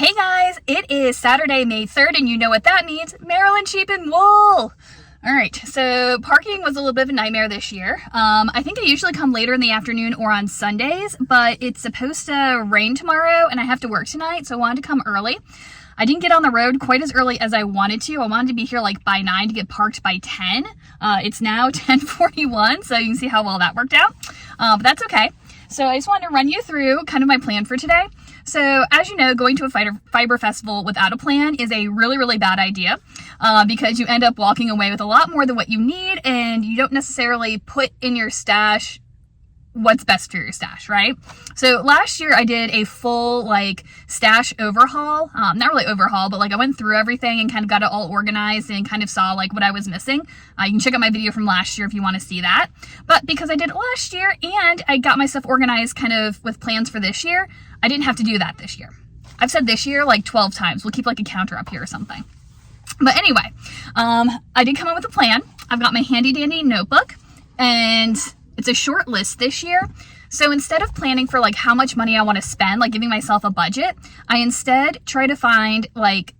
Hey guys, it is Saturday, May 3rd, and you know what that means, Maryland Sheep and Wool. Alright, so parking was a little bit of a nightmare this year. I think I usually come later in the afternoon or on Sundays, but it's supposed to rain tomorrow and I have to work tonight, so I wanted to come early. I didn't get on the road quite as early as I wanted to. I wanted to be here like by 9 to get parked by 10. It's now 10:41, so you can see how well that worked out. But that's okay. So I just wanted to run you through kind of my plan for today. So as you know, going to a fiber festival without a plan is a really, really bad idea because you end up walking away with a lot more than what you need, and you don't necessarily put in your stash what's best for your stash, right? So last year I did a full like stash overhaul, not really overhaul, but like I went through everything and kind of got it all organized and kind of saw like what I was missing. You can check out my video from last year if you want to see that. But because I did it last year and I got my stuff organized kind of with plans for this year, I didn't have to do that this year. I've said this year like 12 times. We'll keep like a counter up here or something. But anyway, I did come up with a plan. I've got my handy dandy notebook and it's a short list this year. So instead of planning for like how much money I want to spend, like giving myself a budget, I instead try to find like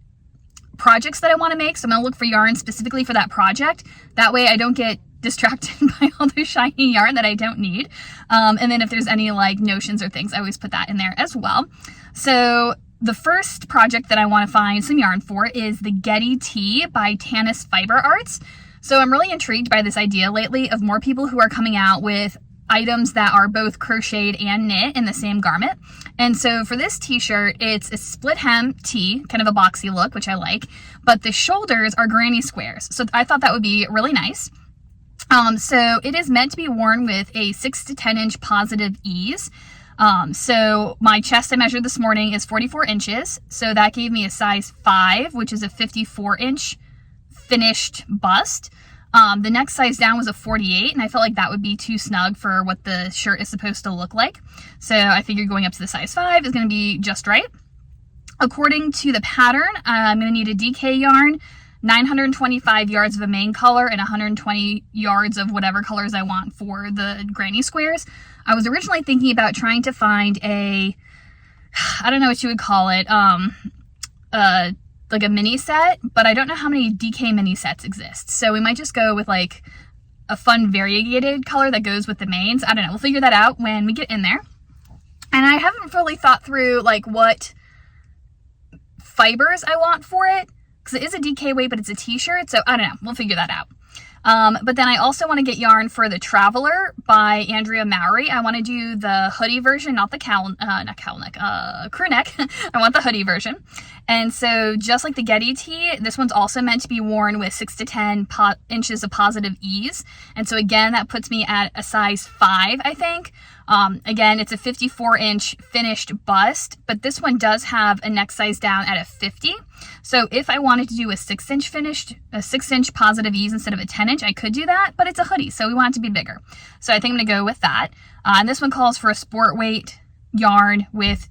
projects that I want to make. So I'm going to look for yarn specifically for that project. That way I don't get distracted by all the shiny yarn that I don't need. And then if there's any like notions or things, I always put that in there as well. So the first project that I want to find some yarn for is the Getty Tee by Tanis Fiber Arts. So I'm really intrigued by this idea lately of more people who are coming out with items that are both crocheted and knit in the same garment. And so for this t-shirt, it's a split hem tee, kind of a boxy look, which I like, but the shoulders are granny squares. So I thought that would be really nice. So it is meant to be worn with a 6 to 10 inch positive ease. So my chest I measured this morning is 44 inches. So that gave me a size 5, which is a 54 inch finished bust. The next size down was a 48, and I felt like that would be too snug for what the shirt is supposed to look like. So I figured going up to the size 5 is going to be just right. According to the pattern, I'm going to need a DK yarn, 925 yards of a main color, and 120 yards of whatever colors I want for the granny squares. I was originally thinking about trying to find I don't know what you would call it, like a mini set, but I don't know how many DK mini sets exist. So we might just go with like a fun variegated color that goes with the mains. I don't know. We'll figure that out when we get in there. And I haven't really thought through like what fibers I want for it, because it is a DK weight, but it's a t-shirt. So I don't know. We'll figure that out. But then I also want to get yarn for the Traveler by Andrea Mowry. I want to do the hoodie version, not the crew neck. I want the hoodie version. And so just like the Getty Tee, this one's also meant to be worn with 6 to 10 inches of positive ease. And so again, that puts me at a size 5, I think. Again, it's a 54 inch finished bust, but this one does have a neck size down at a 50. So if I wanted to do a 6 inch positive ease instead of a 10 inch, I could do that, but it's a hoodie, so we want it to be bigger. So I think I'm gonna go with that. And this one calls for a sport weight yarn with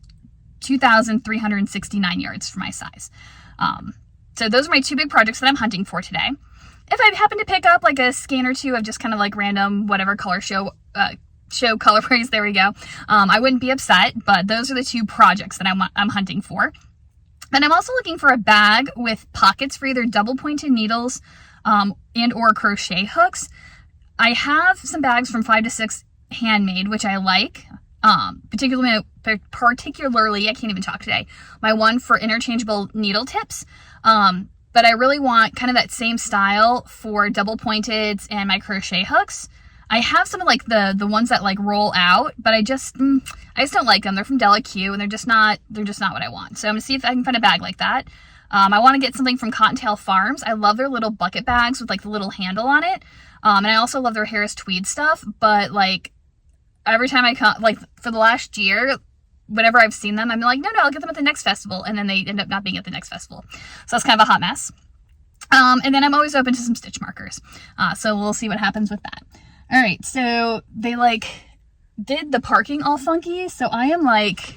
2,369 yards for my size. So those are my two big projects that I'm hunting for today. If I happen to pick up like a skein or two of just kind of like random whatever color show colorways, there we go, I wouldn't be upset, but those are the two projects that I'm hunting for. And I'm also looking for a bag with pockets for either double pointed needles and or crochet hooks. I have some bags from 5 to 6 Handmade, which I like, particularly, I can't even talk today, my one for interchangeable needle tips. But I really want kind of that same style for double pointeds and my crochet hooks. I have some of like the ones that like roll out, but I just don't like them. They're from Della Q and they're just not what I want. So I'm gonna see if I can find a bag like that. I want to get something from Cottontail Farms. I love their little bucket bags with like the little handle on it. And I also love their Harris Tweed stuff, but like every time I come, like for the last year, whenever I've seen them, I'm like, no, I'll get them at the next festival. And then they end up not being at the next festival. So that's kind of a hot mess. And then I'm always open to some stitch markers. So we'll see what happens with that. All right, so they like did the parking all funky. So I am like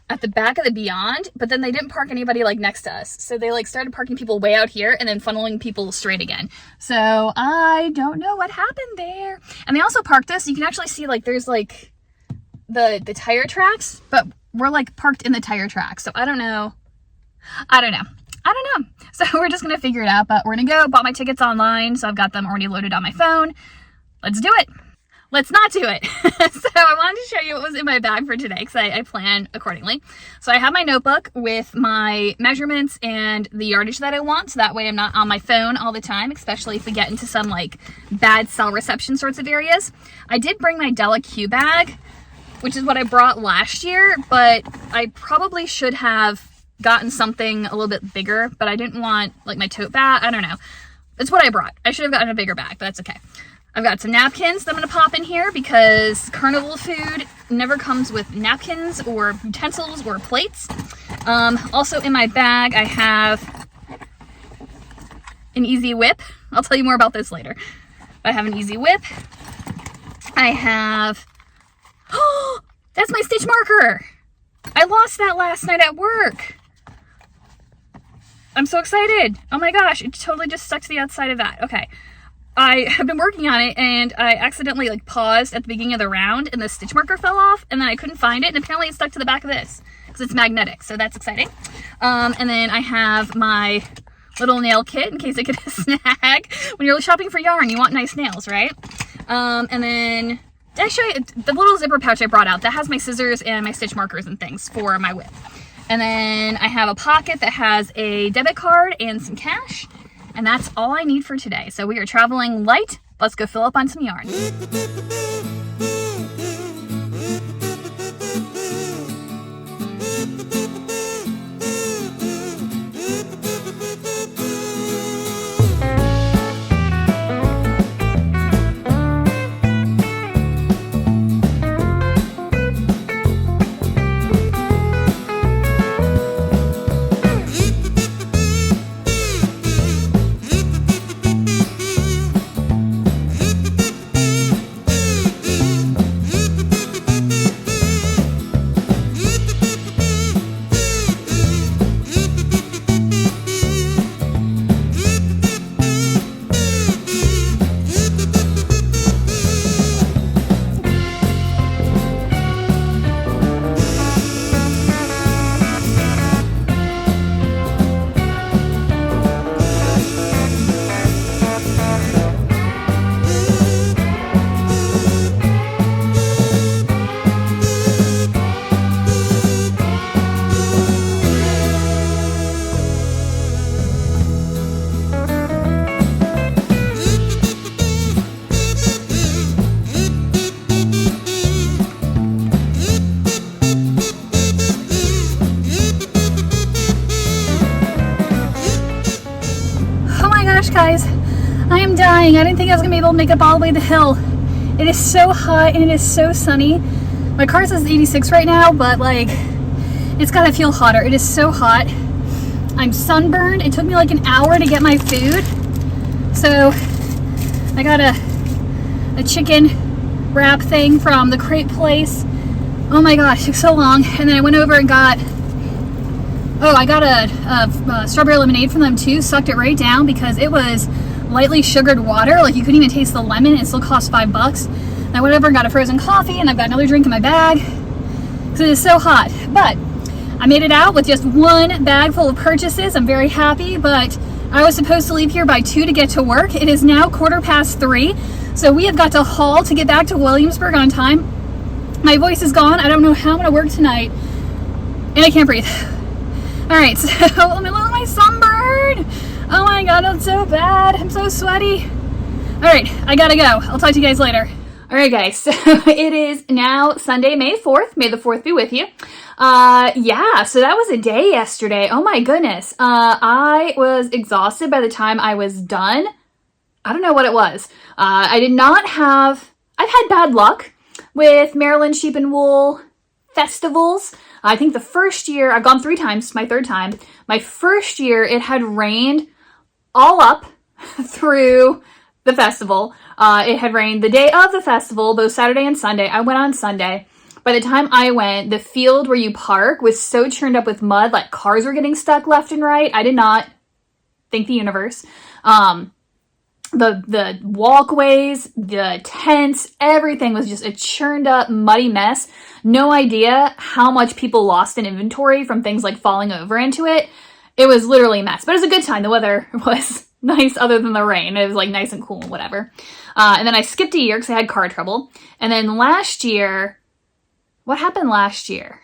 at the back of the Beyond, but then they didn't park anybody like next to us. So they like started parking people way out here and then funneling people straight again. So I don't know what happened there. And they also parked us. You can actually see like there's like the tire tracks, but we're like parked in the tire tracks. So I don't know I don't know. So we're just going to figure it out, but we're going to go. Bought my tickets online, so I've got them already loaded on my phone. Let's do it. Let's not do it. So I wanted to show you what was in my bag for today because I plan accordingly. So I have my notebook with my measurements and the yardage that I want. So that way I'm not on my phone all the time, especially if we get into some like bad cell reception sorts of areas. I did bring my Della Q bag, which is what I brought last year, but I probably should have gotten something a little bit bigger, but I didn't want like my tote bag. I don't know. It's what I brought. I should have gotten a bigger bag, but that's okay. I've got some napkins that I'm going to pop in here because carnival food never comes with napkins or utensils or plates. Also in my bag, I have an Easy Whip. I'll tell you more about this later. I have an Easy Whip. I have... Oh, that's my stitch marker. I lost that last night at work. I'm so excited. Oh my gosh, it totally just stuck to the outside of that. Okay. I have been working on it and I accidentally like paused at the beginning of the round and the stitch marker fell off and then I couldn't find it and apparently it stuck to the back of this because it's magnetic, so that's exciting. And then I have my little nail kit in case I get a snag. When you're shopping for yarn, you want nice nails, right? And then did I show you the little zipper pouch I brought out that has my scissors and my stitch markers and things for my whip. And then I have a pocket that has a debit card and some cash. And that's all I need for today. So we are traveling light. Let's go fill up on some yarn. Guys, I am dying. I didn't think I was gonna be able to make it all the way to the hill. It is so hot and it is so sunny. My car says 86 right now, but like it's gotta feel hotter. It is so hot. I'm sunburned. It took me like an hour to get my food. So I got a chicken wrap thing from the Crate Place. Oh my gosh, it took so long. And then I went over and got I got a strawberry lemonade from them too. Sucked it right down because it was lightly sugared water. Like you couldn't even taste the lemon. It still cost $5. And I went over and got a frozen coffee and I've got another drink in my bag because it is so hot. But I made it out with just one bag full of purchases. I'm very happy, but I was supposed to leave here by 2 to get to work. It is now 3:15. So we have got to haul to get back to Williamsburg on time. My voice is gone. I don't know how I'm going to work tonight. And I can't breathe. All right, so let me look at my sunburn. Oh my God, it's so bad. I'm so sweaty. All right, I gotta go. I'll talk to you guys later. All right, guys, so it is now Sunday, May 4th. May the 4th be with you. Yeah, so that was a day yesterday. Oh my goodness. I was exhausted by the time I was done. I don't know what it was. I've had bad luck with Maryland Sheep and Wool festivals. I think the first year, I've gone 3 times, my 3rd time. My first year, it had rained all up through the festival. It had rained the day of the festival, both Saturday and Sunday. I went on Sunday. By the time I went, the field where you park was so churned up with mud, like cars were getting stuck left and right. I did not thank the universe. The walkways, the tents, everything was just a churned up, muddy mess. No idea how much people lost in inventory from things like falling over into it. It was literally a mess, but it was a good time. The weather was nice other than the rain. It was like nice and cool and whatever. And then I skipped a year because I had car trouble. And then last year, what happened last year?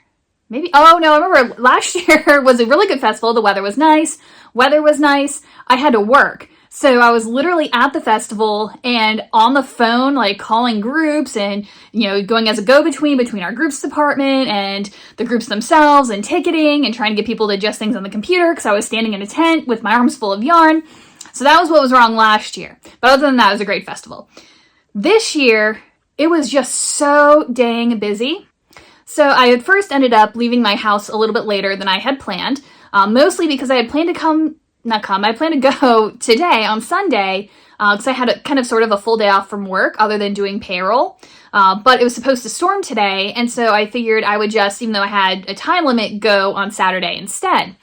Maybe, oh no, I remember last year was a really good festival. The weather was nice. Weather was nice. I had to work. So I was literally at the festival and on the phone, like calling groups and, going as a go-between between our groups department and the groups themselves and ticketing and trying to get people to adjust things on the computer because I was standing in a tent with my arms full of yarn. So that was what was wrong last year. But other than that, it was a great festival. This year, it was just so dang busy. So I had first ended up leaving my house a little bit later than I had planned, mostly because I had planned to I planned to go today on Sunday because I had a kind of sort of a full day off from work other than doing payroll. But it was supposed to storm today. And so I figured I would just, even though I had a time limit, go on Saturday instead.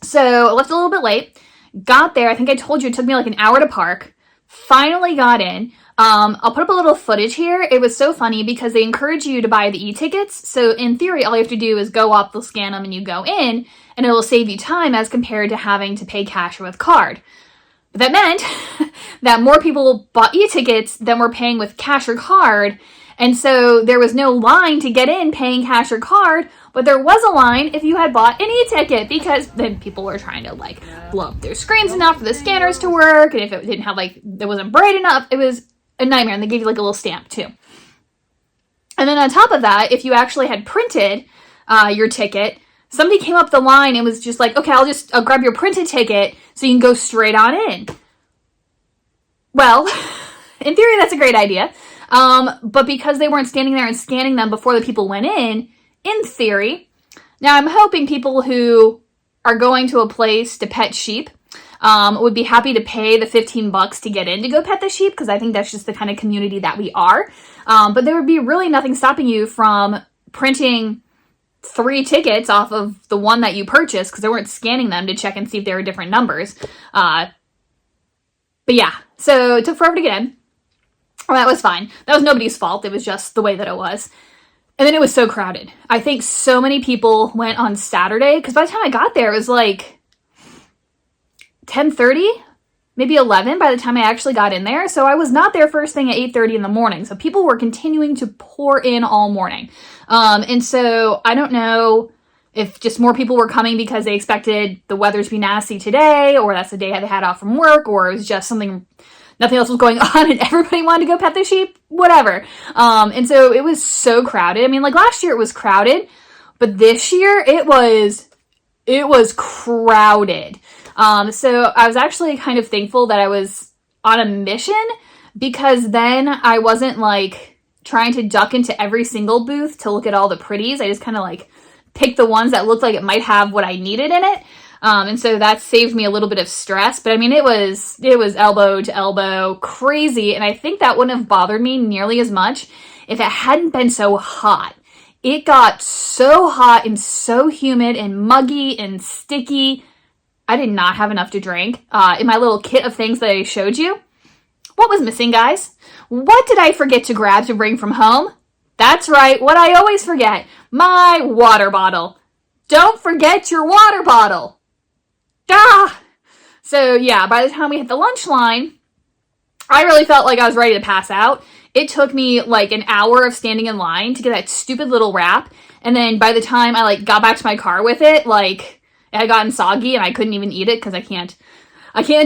So I left a little bit late, got there. I think I told you it took me like an hour to park. Finally got in. I'll put up a little footage here. It was so funny because they encourage you to buy the e-tickets. So in theory, all you have to do is go up, they'll scan them, and you go in, and it will save you time as compared to having to pay cash or with card. But that meant that more people bought e-tickets than were paying with cash or card, and so there was no line to get in paying cash or card, but there was a line if you had bought an e-ticket because then people were trying to blow up their screens enough for the scanners to work, and if it didn't have it wasn't bright enough, it was a nightmare, and they gave you a little stamp too. And then on top of that, if you actually had printed your ticket, somebody came up the line and was just like, okay, I'll grab your printed ticket so you can go straight on in. Well, in theory, that's a great idea. But because they weren't standing there and scanning them before the people went in theory, now I'm hoping people who are going to a place to pet sheep would be happy to pay the $15 to get in to go pet the sheep, because I think that's just the kind of community that we are. But there would be really nothing stopping you from printing 3 tickets off of the one that you purchased, because they weren't scanning them to check and see if they were different numbers. But yeah, so it took forever to get in. Well, that was fine. That was nobody's fault. It was just the way that it was. And then it was so crowded. I think so many people went on Saturday, because by the time I got there, it was like 10:30, maybe 11 by the time I actually got in there. So I was not there first thing at 8:30 in the morning. So people were continuing to pour in all morning. And so I don't know if just more people were coming because they expected the weather to be nasty today, or that's the day they had off from work, or it was just nothing else was going on and everybody wanted to go pet the sheep, whatever. And so it was so crowded. I mean, last year it was crowded, but this year it was crowded. So I was actually kind of thankful that I was on a mission, because then I wasn't trying to duck into every single booth to look at all the pretties. I just kind of picked the ones that looked like it might have what I needed in it. And so that saved me a little bit of stress, but I mean, it was elbow to elbow crazy. And I think that wouldn't have bothered me nearly as much if it hadn't been so hot. It got so hot and so humid and muggy and sticky. I did not have enough to drink. In my little kit of things that I showed you, what was missing, guys? What did I forget to grab to bring from home? That's right, what I always forget, my water bottle. Don't forget your water bottle. Ah! So yeah, by the time we hit the lunch line, I really felt like I was ready to pass out. It took me an hour of standing in line to get that stupid little wrap. And then by the time I got back to my car with it, it had gotten soggy and I couldn't even eat it because I can't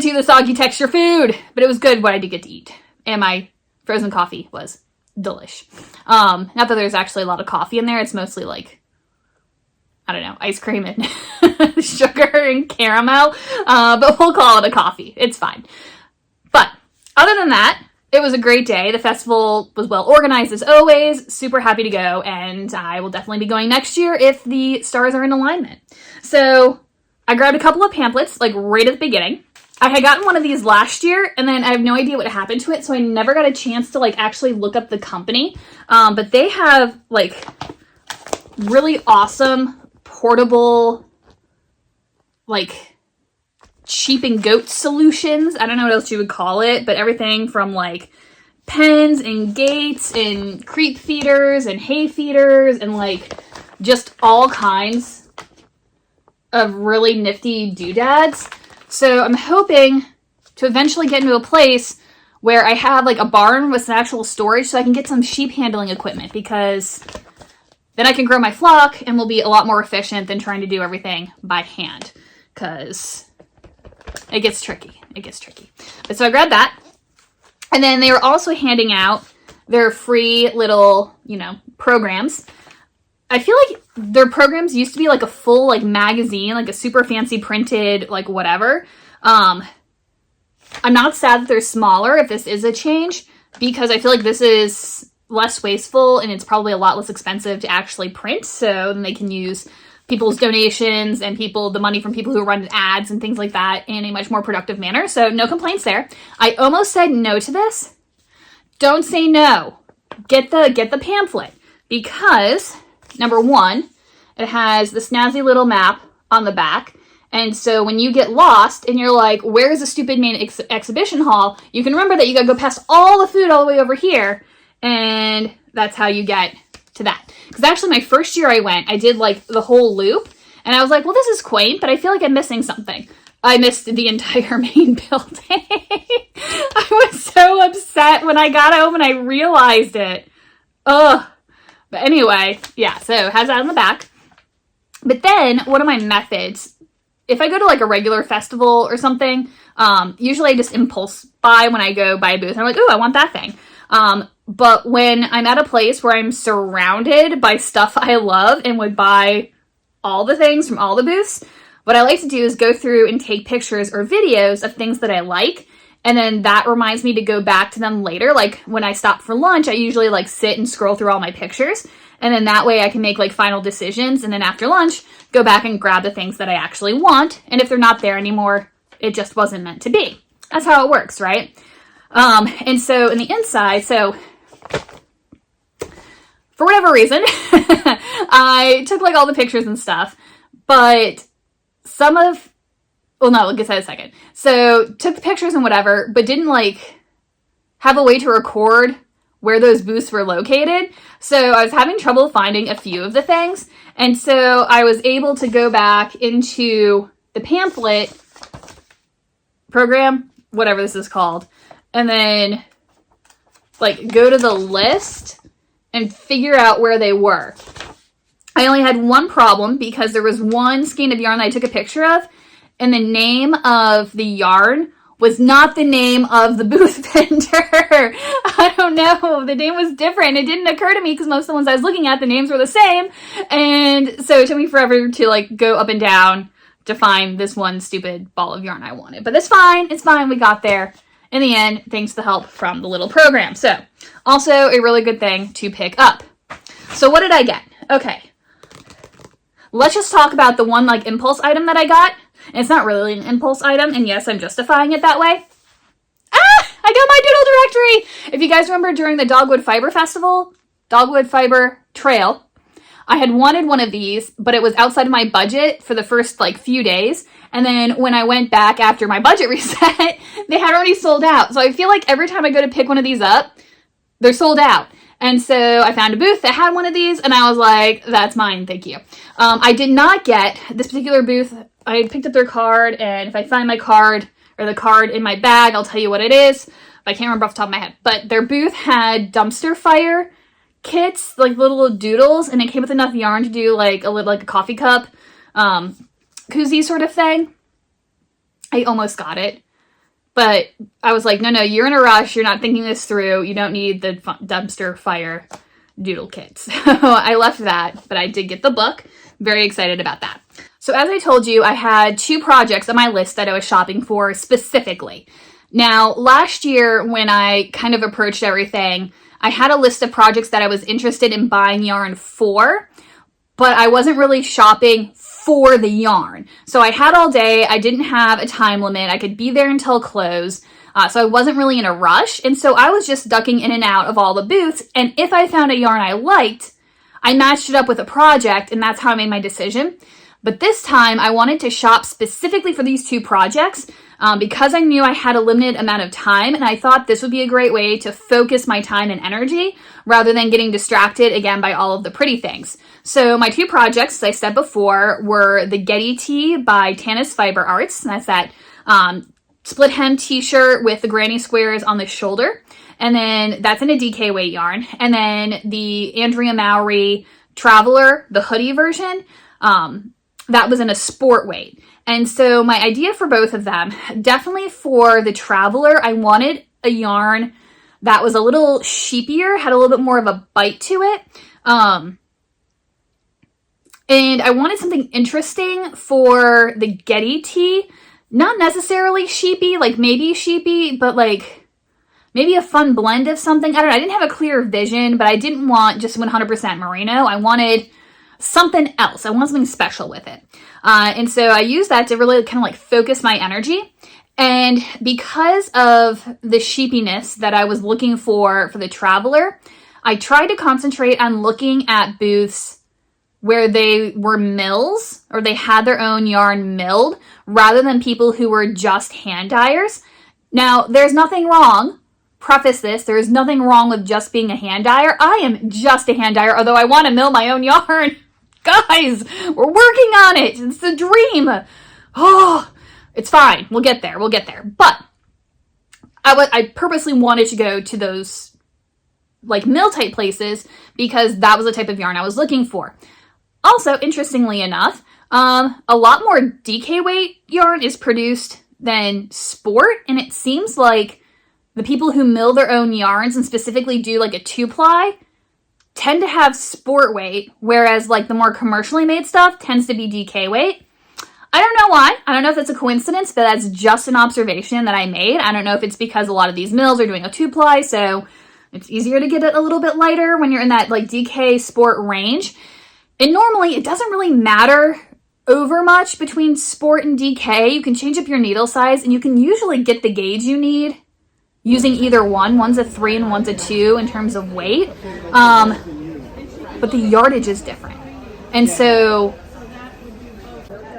do the soggy texture food. But it was good what I did get to eat. And my frozen coffee was delish. Not that there's actually a lot of coffee in there. It's mostly I don't know, ice cream and sugar and caramel. But we'll call it a coffee. It's fine. But other than that, it was a great day. The festival was well organized as always. Super happy to go. And I will definitely be going next year if the stars are in alignment. So I grabbed a couple of pamphlets right at the beginning. I had gotten one of these last year, and then I have no idea what happened to it, so I never got a chance to actually look up the company. But they have really awesome portable sheep and goat solutions. I don't know what else you would call it, but everything from pens and gates and creep feeders and hay feeders and just all kinds of really nifty doodads. So I'm hoping to eventually get into a place where I have like a barn with some actual storage so I can get some sheep handling equipment, because then I can grow my flock and will be a lot more efficient than trying to do everything by hand, because it gets tricky. It gets tricky. But so I grabbed that. And then they were also handing out their free little, programs. I feel like their programs used to be like a full like magazine, like a super fancy printed like whatever. I'm not sad that they're smaller if this is a change, because I feel like this is less wasteful and it's probably a lot less expensive to actually print. So then they can use people's donations and the money from people who run ads and things like that in a much more productive manner. So no complaints there. I almost said no to this. Don't say no. Get the pamphlet, because number one, it has the snazzy little map on the back. And so when you get lost and you're like, where's the stupid main exhibition hall? You can remember that you gotta go past all the food all the way over here. And that's how you get to that. Because actually my first year I went, I did like the whole loop. And I was like, well, this is quaint, but I feel like I'm missing something. I missed the entire main building. I was so upset when I got home and I realized it. Ugh. But anyway, yeah, so it has that on the back. But then one of my methods, if I go to like a regular festival or something, usually I just impulse buy when I go buy a booth. And I'm like, oh, I want that thing. But when I'm at a place where I'm surrounded by stuff I love and would buy all the things from all the booths, what I like to do is go through and take pictures or videos of things that I like. And then that reminds me to go back to them later. Like when I stop for lunch, I usually like sit and scroll through all my pictures. And then that way I can make like final decisions. And then after lunch, go back and grab the things that I actually want. And if they're not there anymore, it just wasn't meant to be. That's how it works, right? And so in the inside, so for whatever reason, I took like all the pictures and stuff, but I'll get that in a second. So took the pictures and whatever, but didn't like have a way to record where those booths were located. So I was having trouble finding a few of the things. And so I was able to go back into the pamphlet program, whatever this is called, and then like go to the list and figure out where they were. I only had one problem, because there was one skein of yarn that I took a picture of, and the name of the yarn was not the name of the booth vendor. I don't know. The name was different. It didn't occur to me because most of the ones I was looking at, the names were the same. And so it took me forever to like go up and down to find this one stupid ball of yarn I wanted. But that's fine. It's fine. We got there in the end, thanks to the help from the little program. So also a really good thing to pick up. So what did I get? Okay. Let's just talk about the one like impulse item that I got. And it's not really an impulse item, and yes, I'm justifying it that way. I got my doodle directory! If you guys remember during the Dogwood Fiber Festival, Dogwood Fiber Trail, I had wanted one of these, but it was outside of my budget for the first like few days. And then when I went back after my budget reset, they had already sold out. So I feel like every time I go to pick one of these up, they're sold out. And so I found a booth that had one of these, and I was like, that's mine, thank you. I did not get this particular booth. I picked up their card, and if I find my card or the card in my bag, I'll tell you what it is. But I can't remember off the top of my head. But their booth had dumpster fire kits, like little doodles, and it came with enough yarn to do like a coffee cup koozie sort of thing. I almost got it. But I was like, no, you're in a rush. You're not thinking this through. You don't need the dumpster fire doodle kits. So I left that, but I did get the book. Very excited about that. So as I told you, I had 2 projects on my list that I was shopping for specifically. Now, last year when I kind of approached everything, I had a list of projects that I was interested in buying yarn for, but I wasn't really shopping for the yarn. So I had all day. I didn't have a time limit. I could be there until close. So I wasn't really in a rush. And so I was just ducking in and out of all the booths. And if I found a yarn I liked, I matched it up with a project, and that's how I made my decision. But this time I wanted to shop specifically for these 2 projects because I knew I had a limited amount of time, and I thought this would be a great way to focus my time and energy rather than getting distracted again by all of the pretty things. So my two projects, as I said before, were the Getty Tee by Tanis Fiber Arts. That's that split hem t-shirt with the granny squares on the shoulder. And then that's in a DK weight yarn. And then the Andrea Mowry Traveler, the hoodie version, that was in a sport weight. And so my idea for both of them, definitely for the Traveler, I wanted a yarn that was a little sheepier, had a little bit more of a bite to it. And I wanted something interesting for the Getty Tee. Not necessarily sheepy, like maybe sheepy, but like maybe a fun blend of something. I don't know. I didn't have a clear vision, but I didn't want just 100% merino. I wanted something else. I want something special with it. And so I used that to really kind of like focus my energy. And because of the sheepiness that I was looking for the Traveler, I tried to concentrate on looking at booths where they were mills or they had their own yarn milled rather than people who were just hand dyers. Now, there's nothing wrong. Preface this, there is nothing wrong with just being a hand dyer. I am just a hand dyer, although I want to mill my own yarn. Guys, we're working on it. It's a dream. Oh, it's fine. We'll get there. We'll get there. But I purposely wanted to go to those like mill type places because that was the type of yarn I was looking for. Also, interestingly enough, a lot more DK weight yarn is produced than sport, and it seems like the people who mill their own yarns and specifically do like a 2-ply tend to have sport weight, whereas like the more commercially made stuff tends to be DK weight. I don't know why. I don't know if that's a coincidence, but that's just an observation that I made. I don't know if it's because a lot of these mills are doing a 2-ply, so it's easier to get it a little bit lighter when you're in that like DK sport range. And normally it doesn't really matter over much between sport and DK. You can change up your needle size and you can usually get the gauge you need using either one. One's a 3 and one's a 2 in terms of weight. But the yardage is different. And so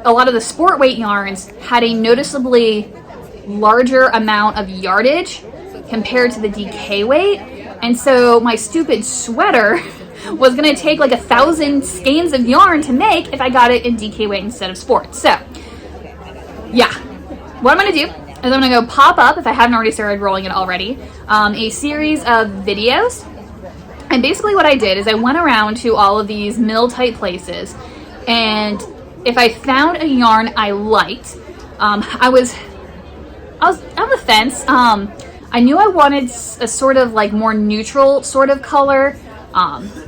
a lot of the sport weight yarns had a noticeably larger amount of yardage compared to the DK weight. And so my stupid sweater was going to take like 1,000 skeins of yarn to make if I got it in DK weight instead of sport. So yeah, what I'm going to do is I'm going to go pop up, if I haven't already started rolling it already, a series of videos. And basically what I did is I went around to all of these mill type places, and if I found a yarn I liked, I was on the fence. I knew I wanted a sort of like more neutral sort of color.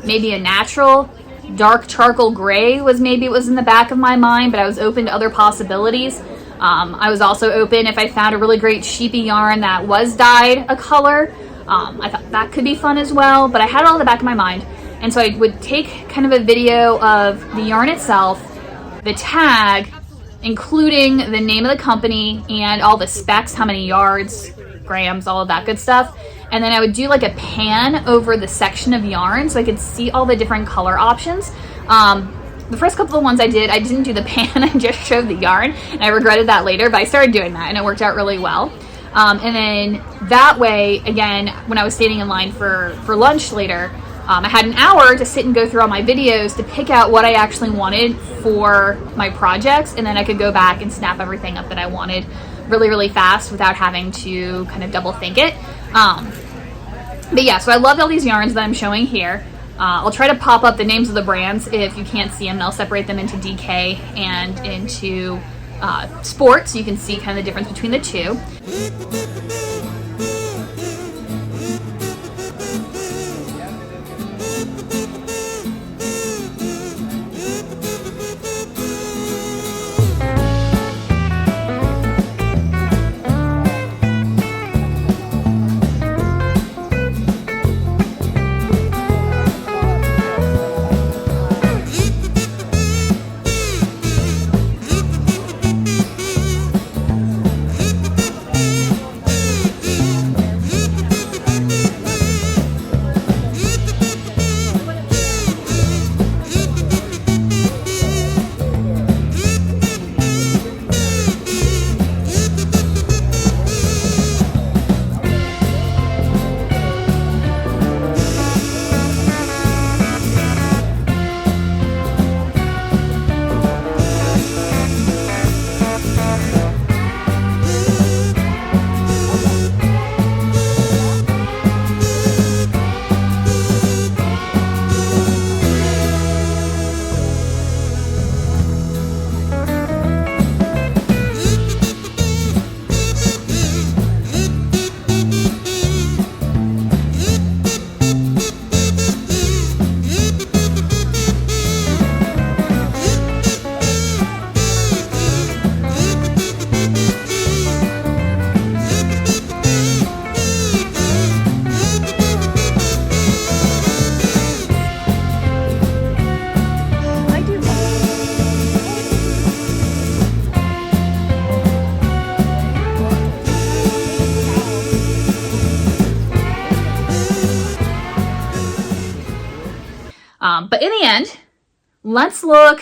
Maybe a natural dark charcoal gray was maybe it was in the back of my mind, but I was open to other possibilities. I was also open if I found a really great sheepy yarn that was dyed a color. I thought that could be fun as well, but I had it all in the back of my mind. And so I would take kind of a video of the yarn itself, the tag, including the name of the company and all the specs, how many yards, grams, all of that good stuff. And then I would do like a pan over the section of yarn so I could see all the different color options. The first couple of ones I didn't do the pan, I just showed the yarn, and I regretted that later, but I started doing that and it worked out really well. And then that way, again, when I was standing in line for lunch later, I had an hour to sit and go through all my videos to pick out what I actually wanted for my projects, and then I could go back and snap everything up that I wanted really, really fast without having to kind of double think it. But yeah, so I loved all these yarns that I'm showing here. I'll try to pop up the names of the brands if you can't see them. I'll separate them into DK and into sport so you can see kind of the difference between the two. But in the end, let's look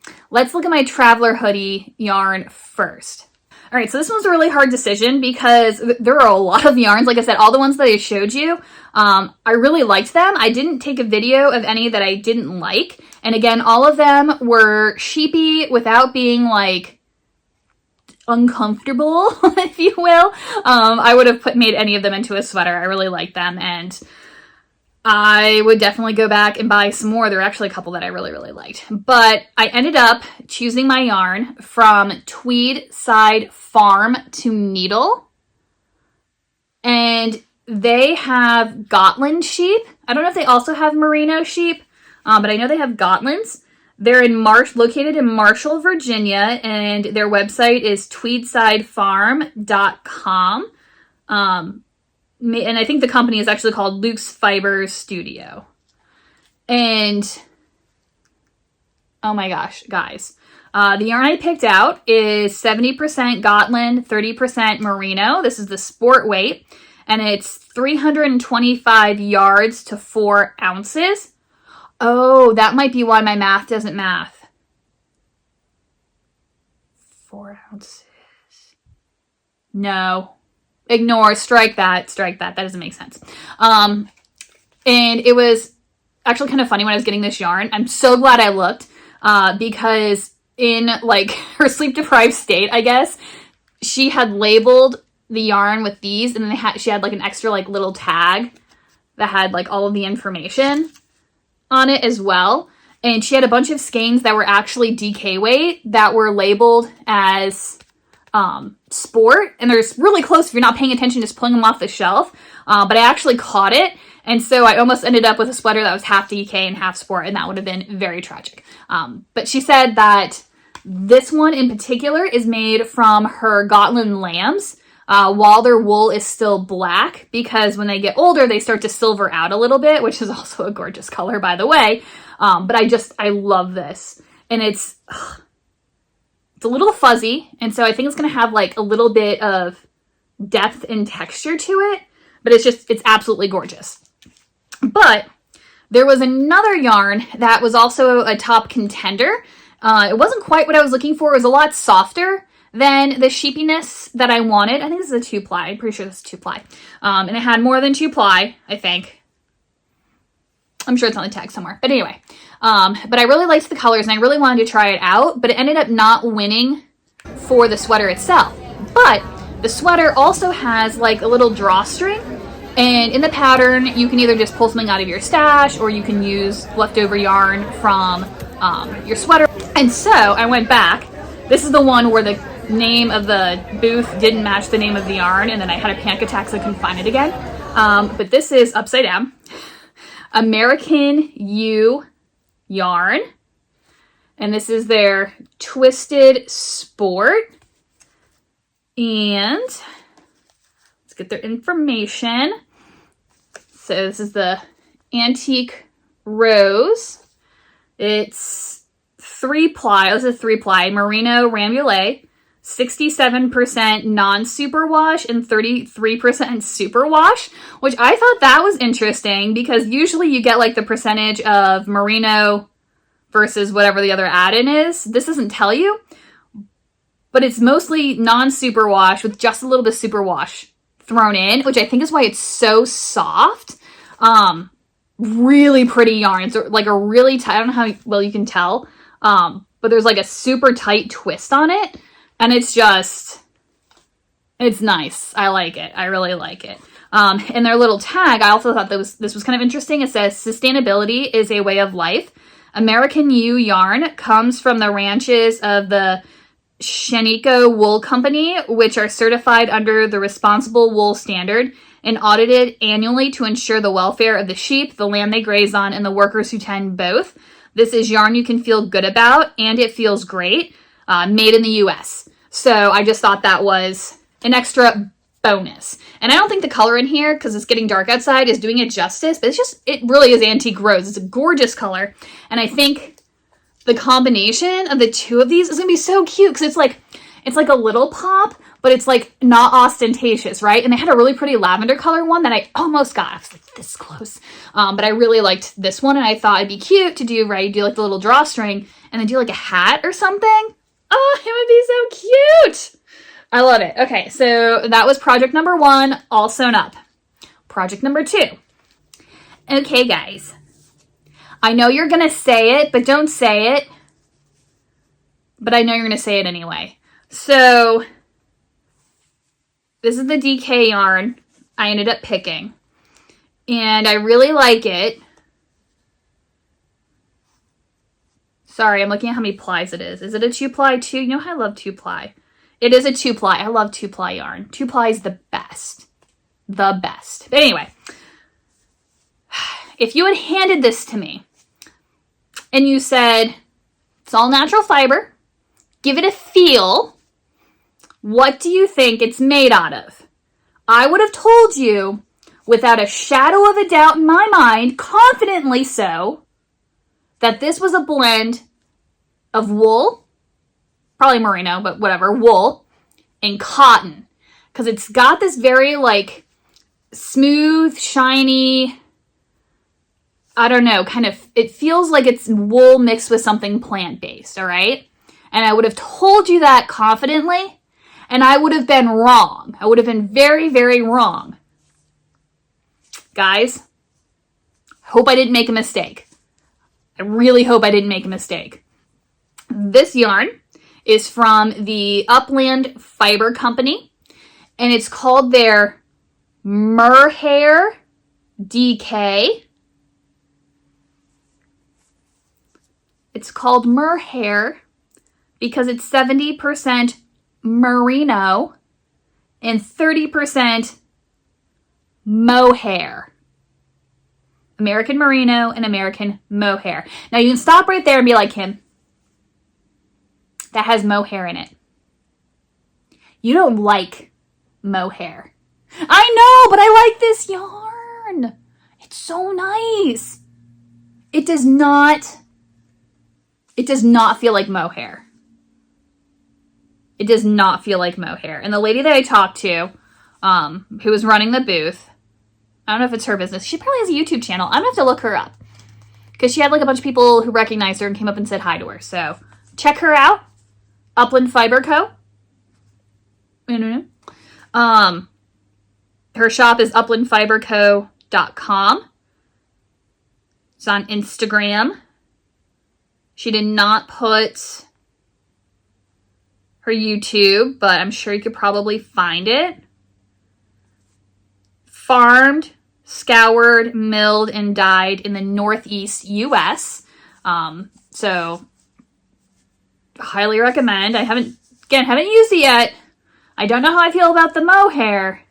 at my Traveler hoodie yarn first. All right, so this one's a really hard decision because there are a lot of yarns. Like I said, all the ones that I showed you, I really liked them. I didn't take a video of any that I didn't like. And again, all of them were sheepy without being like uncomfortable, if you will. I would have made any of them into a sweater. I really liked them, and I would definitely go back and buy some more. There were actually a couple that I really, really liked. But I ended up choosing my yarn from Tweedside Farm to Needle. And they have Gotland sheep. I don't know if they also have merino sheep, but I know they have Gotlands. They're located in Marshall, Virginia, and their website is tweedsidefarm.com. And I think the company is actually called Luke's Fibers Studio. And, oh my gosh, guys. The yarn I picked out is 70% Gotland, 30% merino. This is the sport weight. And it's 325 yards to 4 ounces. Oh, that might be why my math doesn't math. 4 ounces. No. Ignore, strike that. That doesn't make sense. And it was actually kind of funny when I was getting this yarn. I'm so glad I looked, because in like her sleep deprived state, I guess, she had labeled the yarn with these, and then she had like an extra like little tag that had like all of the information on it as well. And she had a bunch of skeins that were actually DK weight that were labeled as sport, and they're really close if you're not paying attention, just pulling them off the shelf. But I actually caught it, and so I almost ended up with a sweater that was half DK and half sport, and that would have been very tragic. But she said that this one in particular is made from her Gotland lambs, while their wool is still black, because when they get older, they start to silver out a little bit, which is also a gorgeous color, by the way. But I love this, and it's a little fuzzy, and so I think it's going to have like a little bit of depth and texture to it, but it's absolutely gorgeous. But there was another yarn that was also a top contender. It wasn't quite what I was looking for. It was a lot softer than the sheepiness that I wanted. I think this is a 2-ply. I'm pretty sure this is 2-ply. And it had more than 2-ply, I think. I'm sure it's on the tag somewhere. But anyway, but I really liked the colors, and I really wanted to try it out, but it ended up not winning for the sweater itself. But the sweater also has like a little drawstring, and in the pattern, you can either just pull something out of your stash, or you can use leftover yarn from your sweater. And so I went back. This is the one where the name of the booth didn't match the name of the yarn, and then I had a panic attack so I couldn't find it again. But this is upside down. American U yarn, and this is their Twisted Sport. And let's get their information. So this is the Antique Rose. It's 3-ply. This is 3-ply merino rambouillet, 67% non-superwash and 33% superwash, which I thought that was interesting, because usually you get like the percentage of merino versus whatever the other add-in is. This doesn't tell you, but it's mostly non-superwash with just a little bit of superwash thrown in, which I think is why it's so soft. Really pretty yarn. It's like a really tight, I don't know how well you can tell, but there's like a super tight twist on it. And it's nice. I like it. I really like it. And their little tag, I also thought this was kind of interesting. It says, sustainability is a way of life. American U yarn comes from the ranches of the Sheniko Wool Company, which are certified under the Responsible Wool Standard and audited annually to ensure the welfare of the sheep, the land they graze on, and the workers who tend both. This is yarn you can feel good about, and it feels great. Made in the US. So I just thought that was an extra bonus. And I don't think the color in here, because it's getting dark outside, is doing it justice, but it really is Antique Rose. It's a gorgeous color. And I think the combination of the two of these is going to be so cute, because It's like a little pop, but it's like not ostentatious, right? And they had a really pretty lavender color one that I almost got. I was like this close. But I really liked this one, and I thought it'd be cute to do, right? You do like the little drawstring and then do like a hat or something. Oh, it would be so cute. I love it. Okay, so that was project number 1, all sewn up. Project number 2. Okay, guys. I know you're going to say it, but don't say it. But I know you're going to say it anyway. So, this is the DK yarn I ended up picking. And I really like it. Sorry, I'm looking at how many plies it is. Is it a 2-ply too? You know how I love 2-ply. It is a 2-ply. I love 2-ply yarn. 2-ply is the best. The best. But anyway, if you had handed this to me and you said, it's all natural fiber, give it a feel, what do you think it's made out of? I would have told you, without a shadow of a doubt in my mind, confidently so, that this was a blend of wool, probably merino, but whatever, wool, and cotton. Because it's got this very, like, smooth, shiny, I don't know, kind of, it feels like it's wool mixed with something plant-based, all right? And I would have told you that confidently, and I would have been wrong. I would have been very, very wrong. Guys, hope I didn't make a mistake. I really hope I didn't make a mistake. This yarn is from the Upland Fiber Company, and it's called their Merhair DK. It's called Merhair because it's 70% merino and 30% mohair. American merino and American mohair. Now you can stop right there and be like, Kim, that has mohair in it. You don't like mohair. I know, but I like this yarn. It's so nice. It does not feel like mohair. It does not feel like mohair. And the lady that I talked to, who was running the booth, I don't know if it's her business. She probably has a YouTube channel. I'm going to have to look her up. Because she had like a bunch of people who recognized her and came up and said hi to her. So check her out. Upland Fiber Co. Her shop is uplandfiberco.com. It's on Instagram. She did not put her YouTube, but I'm sure you could probably find it. Farmed, scoured, milled, and dyed in the Northeast U.S. So, highly recommend. I haven't used it yet. I don't know how I feel about the mohair.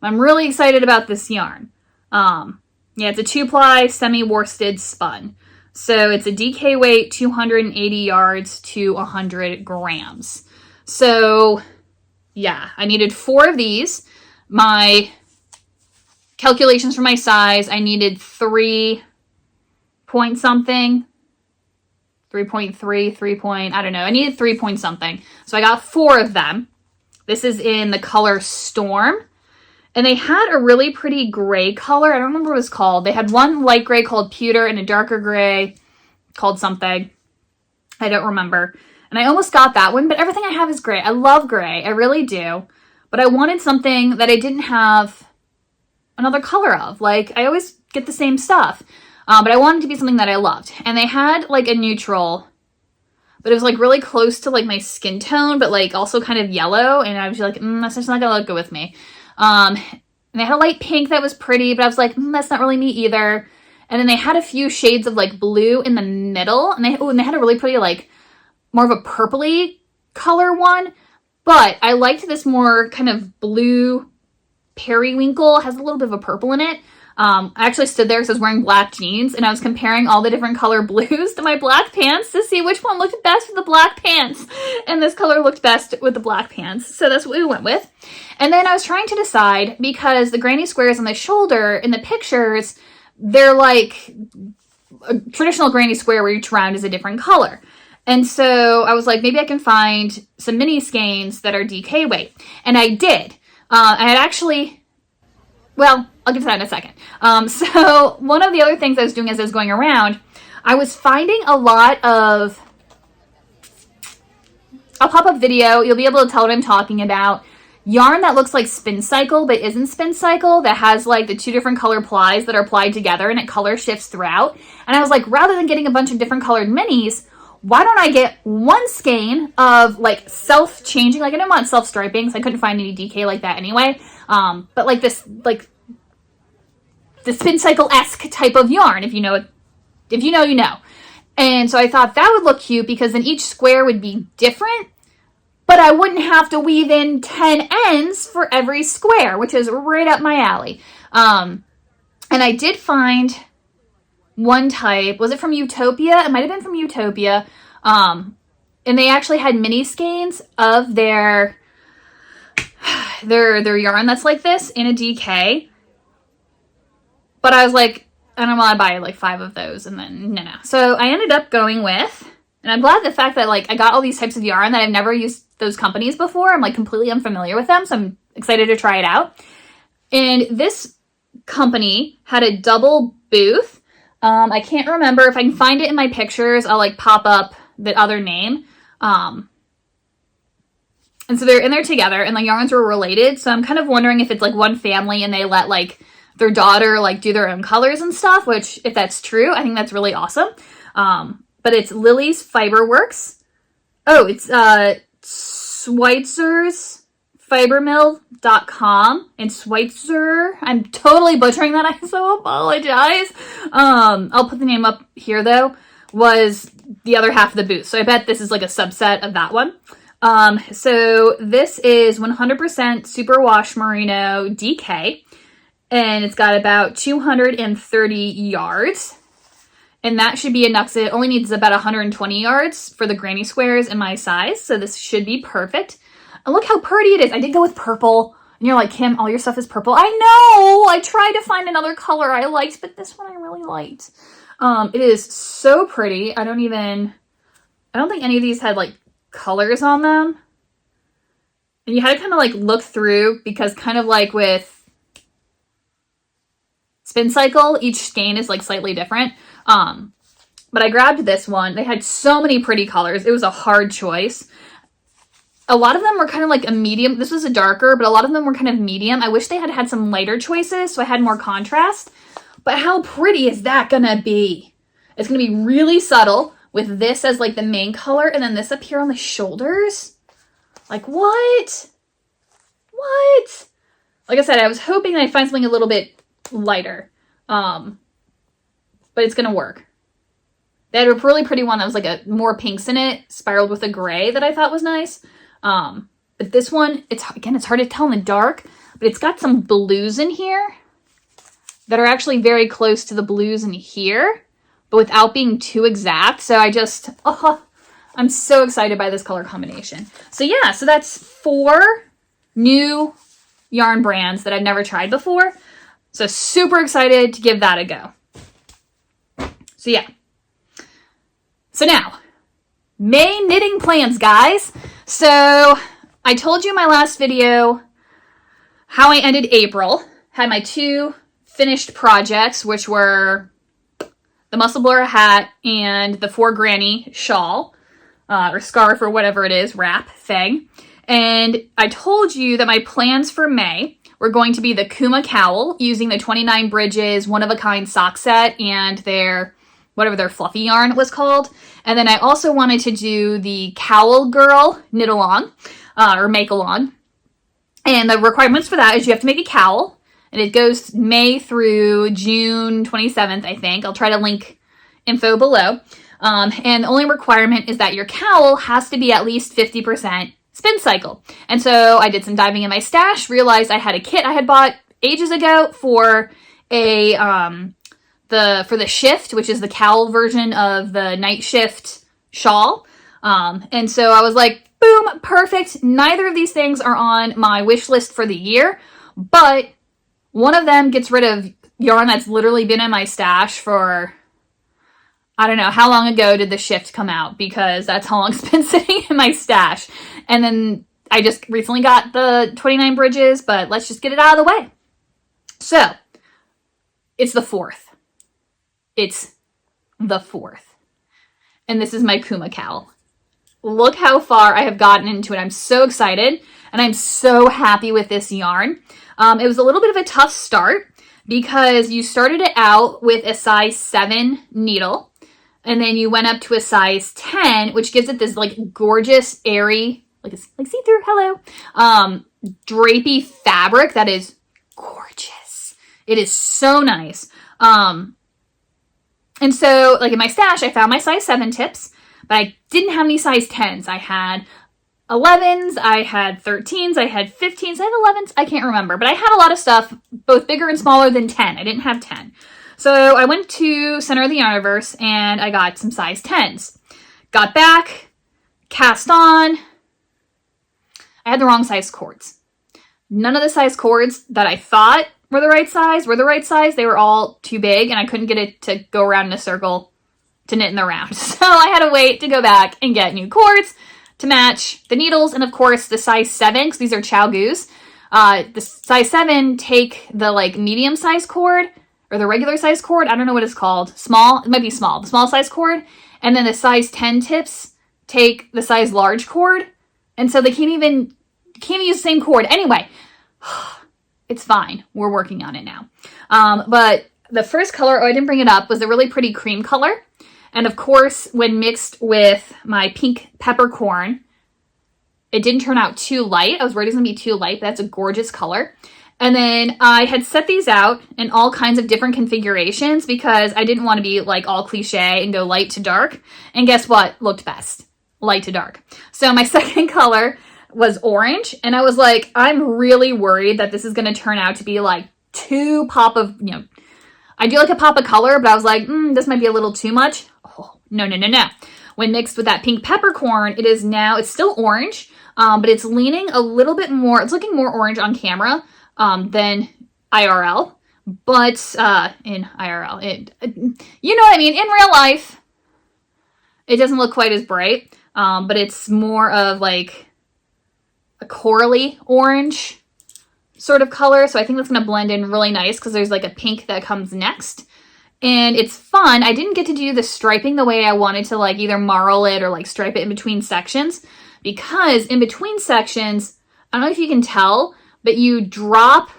I'm really excited about this yarn. Yeah, it's a 2-ply semi-worsted spun. So it's a DK weight, 280 yards to 100 grams. So, yeah, I needed 4 of these. My calculations for my size, I needed 3 point something. 3.3, I don't know. I needed 3 point something. So I got 4 of them. This is in the color Storm. And they had a really pretty gray color. I don't remember what it was called. They had one light gray called Pewter and a darker gray called something. I don't remember. And I almost got that one, but everything I have is gray. I love gray. I really do. But I wanted something that I didn't have another color of. Like, I always get the same stuff. But I wanted it to be something that I loved. And they had, like, a neutral, but it was, like, really close to, like, my skin tone, but, like, also kind of yellow. And I was like, that's just not going to look good with me. And they had a light pink that was pretty, but I was like, that's not really me either. And then they had a few shades of, like, blue in the middle. And they had a really pretty, like, more of a purpley color one. But I liked this more kind of blue periwinkle. It has a little bit of a purple in it. I actually stood there because I was wearing black jeans, and I was comparing all the different color blues to my black pants to see which one looked best with the black pants. And this color looked best with the black pants. So that's what we went with. And then I was trying to decide, because the granny squares on the shoulder in the pictures, they're like a traditional granny square where each round is a different color. And so I was like, maybe I can find some mini skeins that are DK weight. And I did. I had actually, well, I'll get to that in a second. So one of the other things I was doing as I was going around, I was finding a lot of, I'll pop up video. You'll be able to tell what I'm talking about. Yarn that looks like Spin Cycle but isn't Spin Cycle, that has like the 2 different color plies that are applied together and it color shifts throughout. And I was like, rather than getting a bunch of different colored minis, why don't I get one skein of like self-changing, like I didn't want self-striping, so I couldn't find any DK like that anyway. But like this, like the Spin Cycle-esque type of yarn, if you know it, if you know, you know. And so I thought that would look cute because then each square would be different, but I wouldn't have to weave in 10 ends for every square, which is right up my alley. And I did find one type. Was it from Utopia? It might have been from Utopia. And they actually had mini skeins of their yarn that's like this in a DK. But I was like, I don't want to buy like 5 of those, and then no. So I ended up going with, and I'm glad the fact that like I got all these types of yarn that I've never used those companies before. I'm like completely unfamiliar with them, so I'm excited to try it out. And this company had a double booth. I can't remember. If I can find it in my pictures, I'll like pop up the other name. And so they're in there together and the yarns were related. So I'm kind of wondering if it's like one family and they let like their daughter like do their own colors and stuff, which if that's true, I think that's really awesome. But it's Lily's Fiberworks. Oh, it's Schweitzer's Fibermill.com and Schweitzer. I'm totally butchering that. I so apologize. I'll put the name up here though, was the other half of the booth. So I bet this is like a subset of that one. So this is 100% superwash merino DK and it's got about 230 yards. And that should be enough. It only needs about 120 yards for the granny squares in my size. So this should be perfect. And look how pretty it is. I did go with purple. And you're like, Kim, all your stuff is purple. I know! I tried to find another color I liked, but this one I really liked. It is so pretty. I don't think any of these had like colors on them. And you had to kind of like look through because kind of like with Spin Cycle, each skein is like slightly different. But I grabbed this one. They had so many pretty colors. It was a hard choice. A lot of them were kind of like a medium. This was a darker, but a lot of them were kind of medium. I wish they had had some lighter choices so I had more contrast. But how pretty is that gonna be? It's gonna be really subtle with this as like the main color and then this up here on the shoulders. Like what? What? Like I said, I was hoping I'd find something a little bit lighter. But it's gonna work. They had a really pretty one that was like a more pinks in it, spiraled with a gray that I thought was nice. But this one, it's hard to tell in the dark, but it's got some blues in here that are actually very close to the blues in here, but without being too exact. So I'm so excited by this color combination. So yeah, so that's 4 new yarn brands that I've never tried before. So super excited to give that a go. So yeah. So now, May knitting plans, guys. So I told you in my last video how I ended April. Had my 2 finished projects, which were the Muscle Blower hat and the 4 Granny shawl, or scarf or whatever it is, wrap thing. And I told you that my plans for May were going to be the Kuma cowl using the 29 Bridges one-of-a-kind sock set and their whatever their fluffy yarn was called. And then I also wanted to do the Cowl Girl knit along, or make along. And the requirements for that is you have to make a cowl, and it goes May through June 27th, I think. I'll try to link info below. And the only requirement is that your cowl has to be at least 50% Spin Cycle. And so I did some diving in my stash, realized I had a kit I had bought ages ago for a for the shift, which is the cowl version of the night shift shawl. And so I was like, boom, perfect. Neither of these things are on my wish list for the year, but one of them gets rid of yarn that's literally been in my stash for I don't know, how long ago did the shift come out? Because that's how long it's been sitting in my stash. And then I just recently got the 29 Bridges, but let's just get it out of the way. So, it's the 4th. It's the 4th. And this is my Kuma cowl. Look how far I have gotten into it. I'm so excited, and I'm so happy with this yarn. It was a little bit of a tough start because you started it out with a size 7 needle, and then you went up to a size 10, which gives it this like gorgeous, airy, like see-through, hello, drapey fabric that is gorgeous. It is so nice. And so like in my stash, I found my size 7 tips, but I didn't have any size 10s. I had 11s, I had 13s, I had 15s, I had 11s, I can't remember, but I had a lot of stuff, both bigger and smaller than 10. I didn't have 10. So I went to Center of the Yarniverse and I got some size 10s. Got back, cast on. I had the wrong size cords. None of the size cords that I thought were the right size. They were all too big and I couldn't get it to go around in a circle to knit in the round. So I had to wait to go back and get new cords to match the needles. And of course the size 7, because these are ChiaoGoo's. The size 7 take the like medium size cord or the regular size cord. I don't know what it's called. Small. It might be small. The small size cord. And then the size 10 tips take the size large cord. And so they can't even use the same cord. Anyway, it's fine. We're working on it now. But the first color, I didn't bring it up, was a really pretty cream color. And of course, when mixed with my pink peppercorn, it didn't turn out too light. I was worried it was going to be too light, but that's a gorgeous color. And then I had set these out in all kinds of different configurations because I didn't want to be like all cliche and go light to dark. And guess what looked best? Light to dark. So my second color was orange. And I was like, I'm really worried that this is going to turn out to be like too pop of, I do like a pop of color, but I was like, this might be a little too much. Oh, no. When mixed with that pink peppercorn, it's still orange, but it's leaning a little bit more, it's looking more orange on camera than IRL. But in IRL, you know what I mean? In real life, it doesn't look quite as bright, but it's more of like a corally orange sort of color. So I think that's going to blend in really nice because there's like a pink that comes next. And it's fun. I didn't get to do the striping the way I wanted to, like either marl it or like stripe it in between sections, because in between sections, I don't know if you can tell, but you drop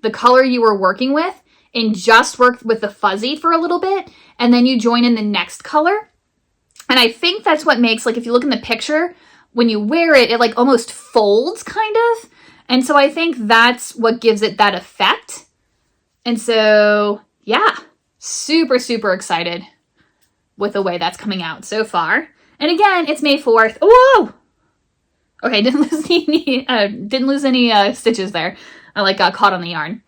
the color you were working with and just work with the fuzzy for a little bit, and then you join in the next color. And I think that's what makes, like if you look in the picture, when you wear it, it like almost folds kind of. And so I think that's what gives it that effect. And so, yeah, super, super excited with the way that's coming out so far. And again, it's May 4th. Whoa! Okay, didn't lose any stitches there. I like got caught on the yarn.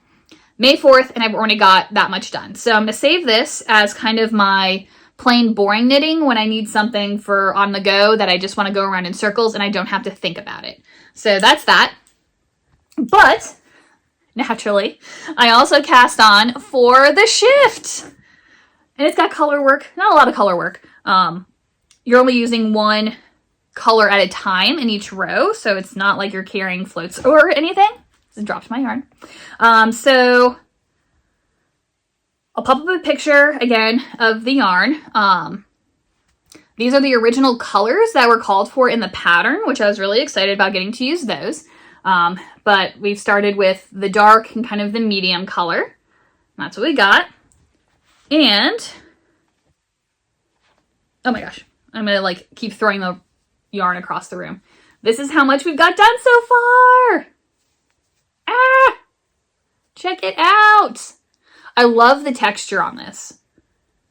May 4th, and I've already got that much done. So I'm going to save this as kind of my plain boring knitting when I need something for on the go that I just want to go around in circles and I don't have to think about it. So that's that. But naturally, I also cast on for the shift. And it's got color work, not a lot of color work. You're only using one color at a time in each row, so it's not like you're carrying floats or anything. Just dropped my yarn. So I'll pop up a picture again of the yarn. These are the original colors that were called for in the pattern, which I was really excited about getting to use those. But we've started with the dark and kind of the medium color. That's what we got. And, oh my gosh, I'm going to like keep throwing the yarn across the room. This is how much we've got done so far. Ah, check it out. I love the texture on this.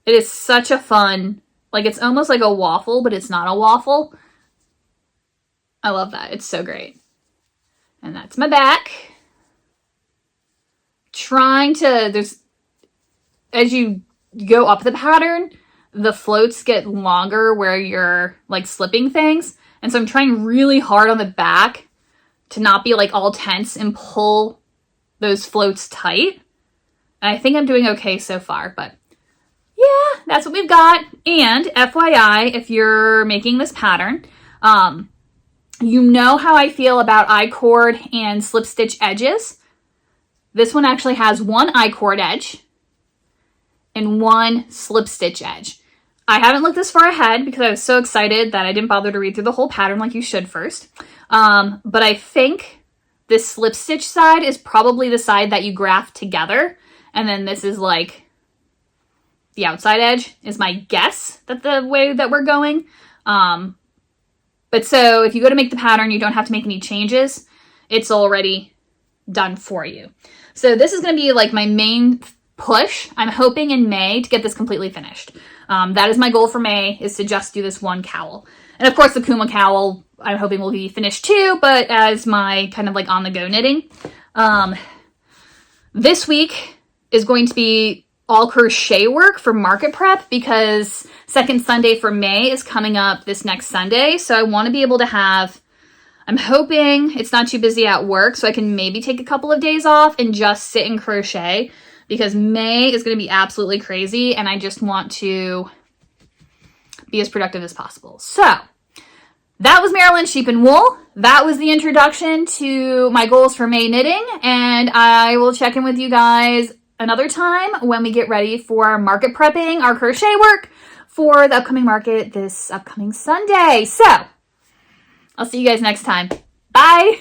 It is such a fun, like it's almost like a waffle, but it's not a waffle. I love that. It's so great. And that's my back. As you go up the pattern, the floats get longer where you're like slipping things. And so I'm trying really hard on the back to not be like all tense and pull those floats tight. And I think I'm doing okay so far, but yeah, that's what we've got. And FYI, if you're making this pattern, you know how I feel about I-cord and slip stitch edges. This one actually has one I-cord edge and one slip stitch edge. I haven't looked this far ahead because I was so excited that I didn't bother to read through the whole pattern like you should first. But I think this slip stitch side is probably the side that you graft together. And then this is like the outside edge is my guess that the way that we're going. But so if you go to make the pattern, you don't have to make any changes. It's already done for you. So this is going to be like my main push. I'm hoping in May to get this completely finished. That is my goal for May, is to just do this one cowl. And of course the Kuma cowl I'm hoping will be finished too, but as my kind of like on the go knitting. This week is going to be all crochet work for market prep because second Sunday for May is coming up this next Sunday. So I want to be able to have, I'm hoping it's not too busy at work so I can maybe take a couple of days off and just sit and crochet because May is going to be absolutely crazy and I just want to be as productive as possible. So that was Maryland Sheep and Wool. That was the introduction to my goals for May knitting, and I will check in with you guys another time when we get ready for market prepping our crochet work for the upcoming market this upcoming Sunday. So I'll see you guys next time. Bye.